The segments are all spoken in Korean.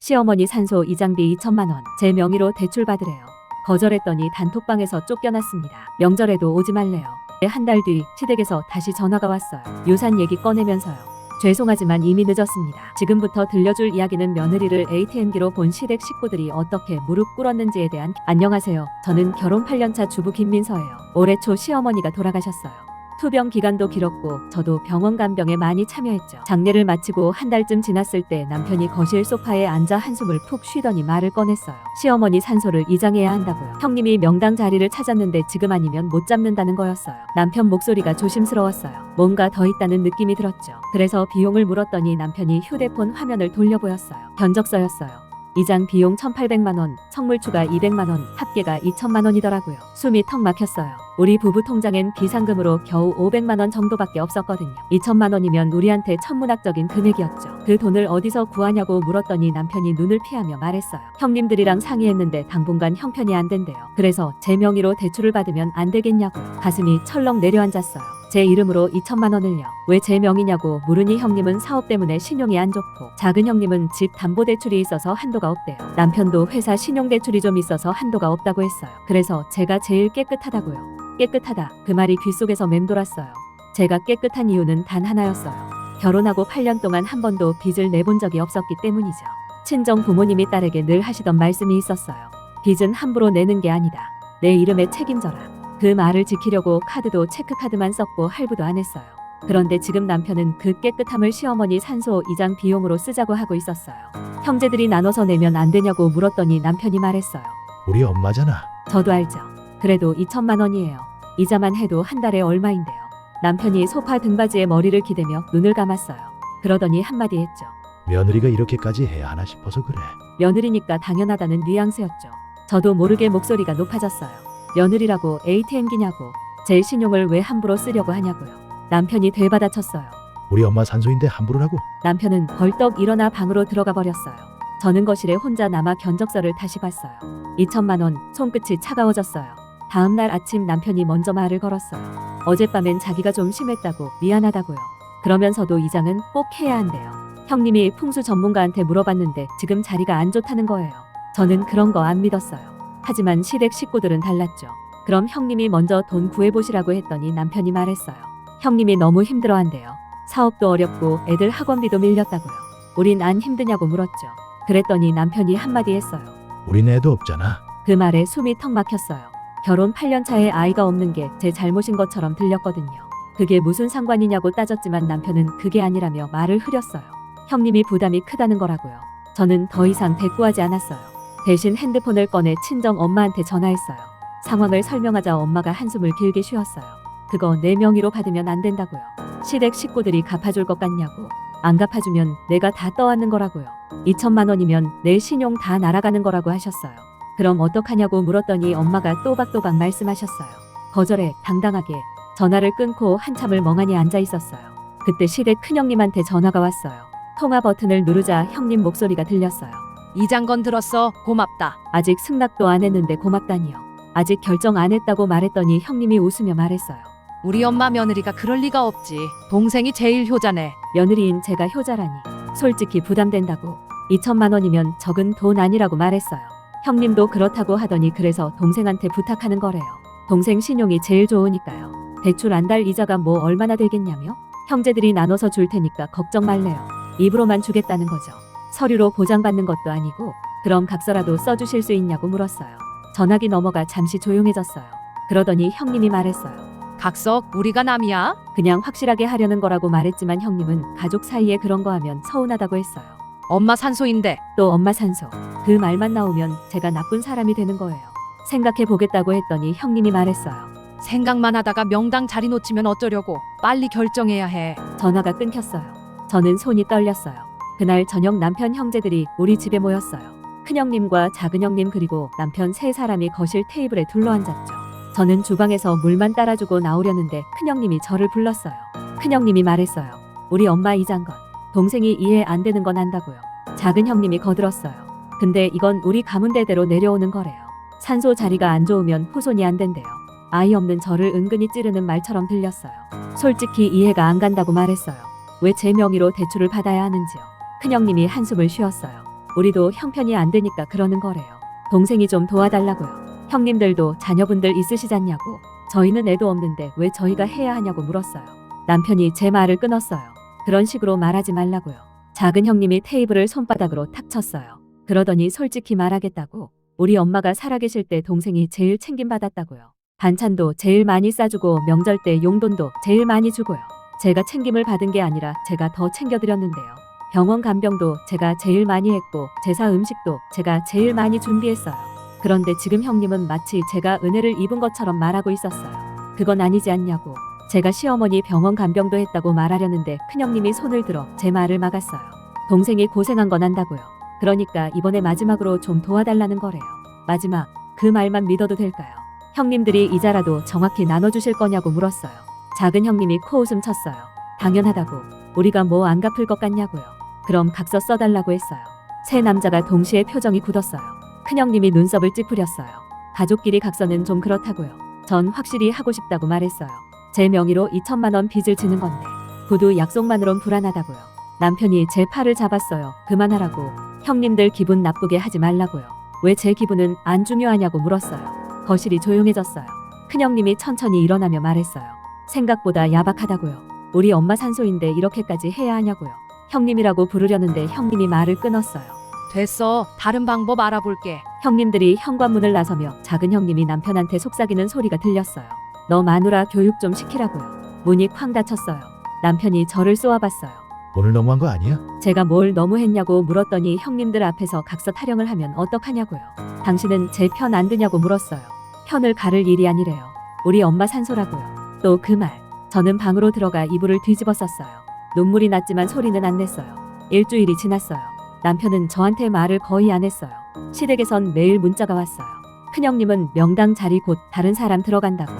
시어머니 산소 이장비 2천만 원 제 명의로 대출받으래요. 거절했더니 단톡방에서 쫓겨났습니다. 명절에도 오지 말래요. 한 달 뒤 시댁에서 다시 전화가 왔어요. 유산 얘기 꺼내면서요. 죄송하지만 이미 늦었습니다. 지금부터 들려줄 이야기는 며느리를 ATM기로 본 시댁 식구들이 어떻게 무릎 꿇었는지에 대한. 안녕하세요. 저는 결혼 8년차 주부 김민서예요. 올해 초 시어머니가 돌아가셨어요. 투병 기간도 길었고 저도 병원 간병에 많이 참여했죠. 장례를 마치고 한 달쯤 지났을 때 남편이 거실 소파에 앉아 한숨을 푹 쉬더니 말을 꺼냈어요. 시어머니 산소를 이장해야 한다고요. 형님이 명당 자리를 찾았는데 지금 아니면 못 잡는다는 거였어요. 남편 목소리가 조심스러웠어요. 뭔가 더 있다는 느낌이 들었죠. 그래서 비용을 물었더니 남편이 휴대폰 화면을 돌려 보였어요. 견적서였어요. 이장 비용 1,800만 원, 성물 추가 200만 원, 합계가 2천만 원이더라고요. 숨이 턱 막혔어요. 우리 부부 통장엔 비상금으로 겨우 500만 원 정도밖에 없었거든요. 2천만 원이면 우리한테 천문학적인 금액이었죠. 그 돈을 어디서 구하냐고 물었더니 남편이 눈을 피하며 말했어요. 형님들이랑 상의했는데 당분간 형편이 안 된대요. 그래서 제 명의로 대출을 받으면 안 되겠냐고요. 가슴이 철렁 내려앉았어요. 제 이름으로 2천만 원을요. 왜 제 명의냐고 물으니 형님은 사업 때문에 신용이 안 좋고 작은 형님은 집 담보대출이 있어서 한도가 없대요. 남편도 회사 신용대출이 좀 있어서 한도가 없다고 했어요. 그래서 제가 제일 깨끗하다고요. 깨끗하다. 그 말이 귓속에서 맴돌았어요. 제가 깨끗한 이유는 단 하나였어요. 결혼하고 8년 동안 한 번도 빚을 내본 적이 없었기 때문이죠. 친정 부모님이 딸에게 늘 하시던 말씀이 있었어요. 빚은 함부로 내는 게 아니다. 내 이름에 책임져라. 그 말을 지키려고 카드도 체크카드만 썼고 할부도 안 했어요. 그런데 지금 남편은 그 깨끗함을 시어머니 산소 이장 비용으로 쓰자고 하고 있었어요. 형제들이 나눠서 내면 안 되냐고 물었더니 남편이 말했어요. 우리 엄마잖아. 저도 알죠. 그래도 2천만 원이에요. 이자만 해도 한 달에 얼마인데요. 남편이 소파 등받이에 머리를 기대며 눈을 감았어요. 그러더니 한마디 했죠. 며느리가 이렇게까지 해야 하나 싶어서 그래. 며느리니까 당연하다는 뉘앙스였죠. 저도 모르게 목소리가 높아졌어요. 며느리라고 ATM기냐고, 제 신용을 왜 함부로 쓰려고 하냐고요. 남편이 되받아쳤어요. 우리 엄마 산소인데 함부로라고? 남편은 벌떡 일어나 방으로 들어가 버렸어요. 저는 거실에 혼자 남아 견적서를 다시 봤어요. 2천만 원, 손끝이 차가워졌어요. 다음 날 아침 남편이 먼저 말을 걸었어요. 어젯밤엔 자기가 좀 심했다고, 미안하다고요. 그러면서도 이장은 꼭 해야 한대요. 형님이 풍수 전문가한테 물어봤는데 지금 자리가 안 좋다는 거예요. 저는 그런 거 안 믿었어요. 하지만 시댁 식구들은 달랐죠. 그럼 형님이 먼저 돈 구해보시라고 했더니 남편이 말했어요. 형님이 너무 힘들어한대요. 사업도 어렵고 애들 학원비도 밀렸다고요. 우린 안 힘드냐고 물었죠. 그랬더니 남편이 한마디 했어요. 우린 애도 없잖아. 그 말에 숨이 턱 막혔어요. 결혼 8년 차에 아이가 없는 게 제 잘못인 것처럼 들렸거든요. 그게 무슨 상관이냐고 따졌지만 남편은 그게 아니라며 말을 흐렸어요. 형님이 부담이 크다는 거라고요. 저는 더 이상 대꾸하지 않았어요. 대신 핸드폰을 꺼내 친정 엄마한테 전화했어요. 상황을 설명하자 엄마가 한숨을 길게 쉬었어요. 그거 내 명의로 받으면 안 된다고요. 시댁 식구들이 갚아줄 것 같냐고. 안 갚아주면 내가 다 떠안는 거라고요. 2천만 원이면 내 신용 다 날아가는 거라고 하셨어요. 그럼 어떡하냐고 물었더니 엄마가 또박또박 말씀하셨어요. 거절해, 당당하게. 전화를 끊고 한참을 멍하니 앉아 있었어요. 그때 시댁 큰형님한테 전화가 왔어요. 통화 버튼을 누르자 형님 목소리가 들렸어요. 이장건 들었어. 고맙다. 아직 승낙도 안 했는데 고맙다니요. 아직 결정 안 했다고 말했더니 형님이 웃으며 말했어요. 우리 엄마 며느리가 그럴 리가 없지. 동생이 제일 효자네. 며느리인 제가 효자라니. 솔직히 부담된다고. 2천만 원이면 적은 돈 아니라고 말했어요. 형님도 그렇다고 하더니 그래서 동생한테 부탁하는 거래요. 동생 신용이 제일 좋으니까요. 대출 안 달 이자가 뭐 얼마나 되겠냐며? 형제들이 나눠서 줄 테니까 걱정 말래요. 입으로만 주겠다는 거죠. 서류로 보장받는 것도 아니고. 그럼 각서라도 써주실 수 있냐고 물었어요. 전화기 넘어가 잠시 조용해졌어요. 그러더니 형님이 말했어요. 각서 우리가 남이야? 그냥 확실하게 하려는 거라고 말했지만 형님은 가족 사이에 그런 거 하면 서운하다고 했어요. 엄마 산소인데. 또 엄마 산소. 그 말만 나오면 제가 나쁜 사람이 되는 거예요. 생각해 보겠다고 했더니 형님이 말했어요. 생각만 하다가 명당 자리 놓치면 어쩌려고. 빨리 결정해야 해. 전화가 끊겼어요. 저는 손이 떨렸어요. 그날 저녁 남편 형제들이 우리 집에 모였어요. 큰형님과 작은형님 그리고 남편 세 사람이 거실 테이블에 둘러앉았죠. 저는 주방에서 물만 따라주고 나오려는데 큰형님이 저를 불렀어요. 큰형님이 말했어요. 우리 엄마 이장건. 동생이 이해 안 되는 건 안다고요. 작은형님이 거들었어요. 근데 이건 우리 가문대대로 내려오는 거래요. 산소 자리가 안 좋으면 후손이 안 된대요. 아이 없는 저를 은근히 찌르는 말처럼 들렸어요. 솔직히 이해가 안 간다고 말했어요. 왜 제 명의로 대출을 받아야 하는지요. 큰형님이 한숨을 쉬었어요. 우리도 형편이 안 되니까 그러는 거래요. 동생이 좀 도와달라고요. 형님들도 자녀분들 있으시잖냐고. 저희는 애도 없는데 왜 저희가 해야 하냐고 물었어요. 남편이 제 말을 끊었어요. 그런 식으로 말하지 말라고요. 작은 형님이 테이블을 손바닥으로 탁 쳤어요. 그러더니 솔직히 말하겠다고. 우리 엄마가 살아계실 때 동생이 제일 챙김받았다고요. 반찬도 제일 많이 싸주고 명절 때 용돈도 제일 많이 주고요. 제가 챙김을 받은 게 아니라 제가 더 챙겨드렸는데요. 병원 간병도 제가 제일 많이 했고 제사 음식도 제가 제일 많이 준비했어요. 그런데 지금 형님은 마치 제가 은혜를 입은 것처럼 말하고 있었어요. 그건 아니지 않냐고. 제가 시어머니 병원 간병도 했다고 말하려는데 큰형님이 손을 들어 제 말을 막았어요. 동생이 고생한 건 안다고요. 그러니까 이번에 마지막으로 좀 도와달라는 거래요. 마지막, 그 말만 믿어도 될까요? 형님들이 이자라도 정확히 나눠주실 거냐고 물었어요. 작은 형님이 코웃음 쳤어요. 당연하다고. 우리가 뭐 안 갚을 것 같냐고요. 그럼 각서 써달라고 했어요. 세 남자가 동시에 표정이 굳었어요. 큰형님이 눈썹을 찌푸렸어요. 가족끼리 각서는 좀 그렇다고요. 전 확실히 하고 싶다고 말했어요. 제 명의로 2천만 원 빚을 지는 건데 구두 약속만으론 불안하다고요. 남편이 제 팔을 잡았어요. 그만하라고. 형님들 기분 나쁘게 하지 말라고요. 왜 제 기분은 안 중요하냐고 물었어요. 거실이 조용해졌어요. 큰형님이 천천히 일어나며 말했어요. 생각보다 야박하다고요. 우리 엄마 산소인데 이렇게까지 해야 하냐고요. 형님이라고 부르려는데 형님이 말을 끊었어요. 됐어. 다른 방법 알아볼게. 형님들이 현관문을 나서며 작은 형님이 남편한테 속삭이는 소리가 들렸어요. 너 마누라 교육 좀 시키라고요. 문이 쾅 닫혔어요. 남편이 저를 쏘아봤어요. 오늘 너무한 거 아니야? 제가 뭘 너무 했냐고 물었더니 형님들 앞에서 각서 타령을 하면 어떡하냐고요. 당신은 제 편 안 드냐고 물었어요. 편을 가를 일이 아니래요. 우리 엄마 산소라고요. 또 그 말. 저는 방으로 들어가 이불을 뒤집어 썼어요. 눈물이 났지만 소리는 안 냈어요. 일주일이 지났어요. 남편은 저한테 말을 거의 안 했어요. 시댁에선 매일 문자가 왔어요. 큰형님은 명당 자리 곧 다른 사람 들어간다고.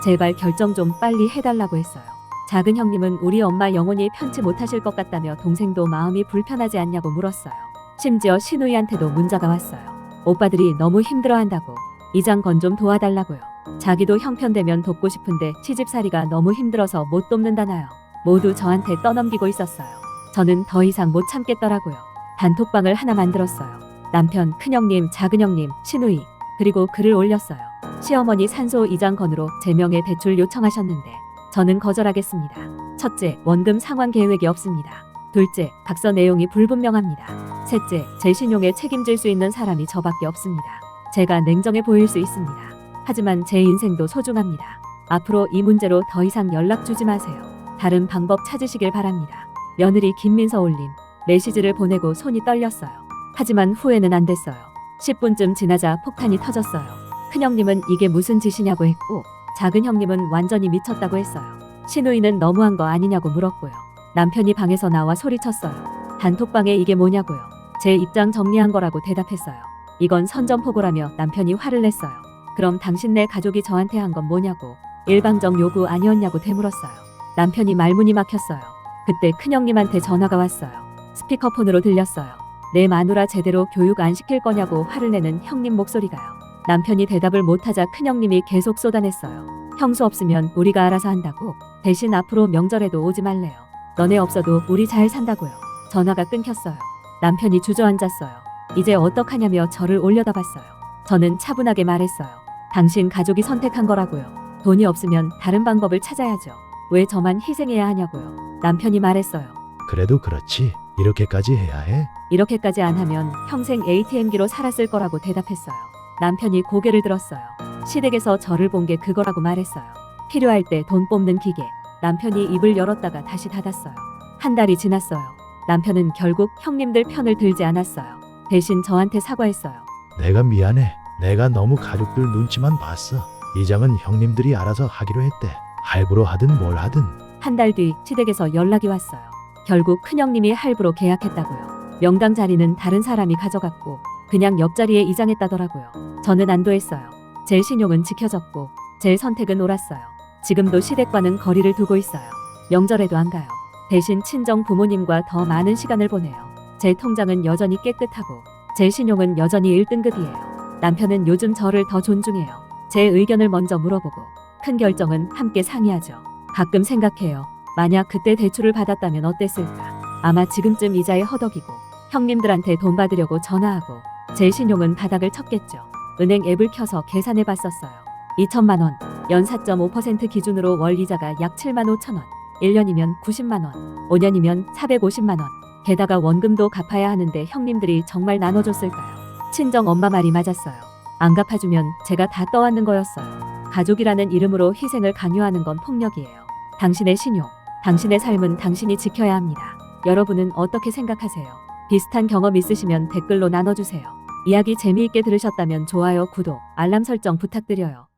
제발 결정 좀 빨리 해달라고 했어요. 작은 형님은 우리 엄마 영원히 편치 못하실 것 같다며 동생도 마음이 불편하지 않냐고 물었어요. 심지어 신우이한테도 문자가 왔어요. 오빠들이 너무 힘들어한다고. 이장 건 좀 도와달라고요. 자기도 형편되면 돕고 싶은데 시집살이가 너무 힘들어서 못 돕는다나요. 모두 저한테 떠넘기고 있었어요. 저는 더 이상 못 참겠더라고요. 단톡방을 하나 만들었어요. 남편, 큰형님, 작은형님, 신우이, 그리고 글을 올렸어요. 시어머니 산소 이장 건으로 제 명의 대출 요청하셨는데 저는 거절하겠습니다. 첫째, 원금 상환 계획이 없습니다. 둘째, 각서 내용이 불분명합니다. 셋째, 제 신용에 책임질 수 있는 사람이 저밖에 없습니다. 제가 냉정해 보일 수 있습니다. 하지만 제 인생도 소중합니다. 앞으로 이 문제로 더 이상 연락 주지 마세요. 다른 방법 찾으시길 바랍니다. 며느리 김민서 올림. 메시지를 보내고 손이 떨렸어요. 하지만 후회는 안 됐어요. 10분쯤 지나자 폭탄이 터졌어요. 큰형님은 이게 무슨 짓이냐고 했고 작은 형님은 완전히 미쳤다고 했어요. 신우이는 너무한 거 아니냐고 물었고요. 남편이 방에서 나와 소리쳤어요. 단톡방에 이게 뭐냐고요. 제 입장 정리한 거라고 대답했어요. 이건 선전포고라며 남편이 화를 냈어요. 그럼 당신네 가족이 저한테 한 건 뭐냐고. 일방적 요구 아니었냐고 되물었어요. 남편이 말문이 막혔어요. 그때 큰형님한테 전화가 왔어요. 스피커폰으로 들렸어요. 내 마누라 제대로 교육 안 시킬 거냐고 화를 내는 형님 목소리가요. 남편이 대답을 못하자 큰형님이 계속 쏟아냈어요. 형수 없으면 우리가 알아서 한다고. 대신 앞으로 명절에도 오지 말래요. 너네 없어도 우리 잘 산다고요. 전화가 끊겼어요. 남편이 주저앉았어요. 이제 어떡하냐며 저를 올려다봤어요. 저는 차분하게 말했어요. 당신 가족이 선택한 거라고요. 돈이 없으면 다른 방법을 찾아야죠. 왜 저만 희생해야 하냐고요. 남편이 말했어요. 그래도 그렇지. 이렇게까지 해야 해? 이렇게까지 안 하면 평생 ATM기로 살았을 거라고 대답했어요. 남편이 고개를 들었어요. 시댁에서 저를 본 게 그거라고 말했어요. 필요할 때 돈 뽑는 기계. 남편이 입을 열었다가 다시 닫았어요. 한 달이 지났어요. 남편은 결국 형님들 편을 들지 않았어요. 대신 저한테 사과했어요. 내가 미안해. 내가 너무 가족들 눈치만 봤어. 이장은 형님들이 알아서 하기로 했대. 할부로 하든 뭘 하든. 한 달 뒤 시댁에서 연락이 왔어요. 결국 큰형님이 할부로 계약했다고요. 명당 자리는 다른 사람이 가져갔고 그냥 옆자리에 이장했다더라고요. 저는 안도했어요. 제 신용은 지켜졌고 제 선택은 옳았어요. 지금도 시댁과는 거리를 두고 있어요. 명절에도 안 가요. 대신 친정 부모님과 더 많은 시간을 보내요. 제 통장은 여전히 깨끗하고 제 신용은 여전히 1등급이에요. 남편은 요즘 저를 더 존중해요. 제 의견을 먼저 물어보고 큰 결정은 함께 상의하죠. 가끔 생각해요. 만약 그때 대출을 받았다면 어땠을까? 아마 지금쯤 이자에 허덕이고 형님들한테 돈 받으려고 전화하고 제 신용은 바닥을 쳤겠죠. 은행 앱을 켜서 계산해 봤었어요. 2천만 원, 연 4.5% 기준으로 월 이자가 약 7만 5천 원, 1년이면 90만 원, 5년이면 450만 원. 게다가 원금도 갚아야 하는데 형님들이 정말 나눠줬을까요? 친정 엄마 말이 맞았어요. 안 갚아주면 제가 다 떠안는 거였어요. 가족이라는 이름으로 희생을 강요하는 건 폭력이에요. 당신의 신용, 당신의 삶은 당신이 지켜야 합니다. 여러분은 어떻게 생각하세요? 비슷한 경험 있으시면 댓글로 나눠주세요. 이야기 재미있게 들으셨다면 좋아요, 구독, 알람 설정 부탁드려요.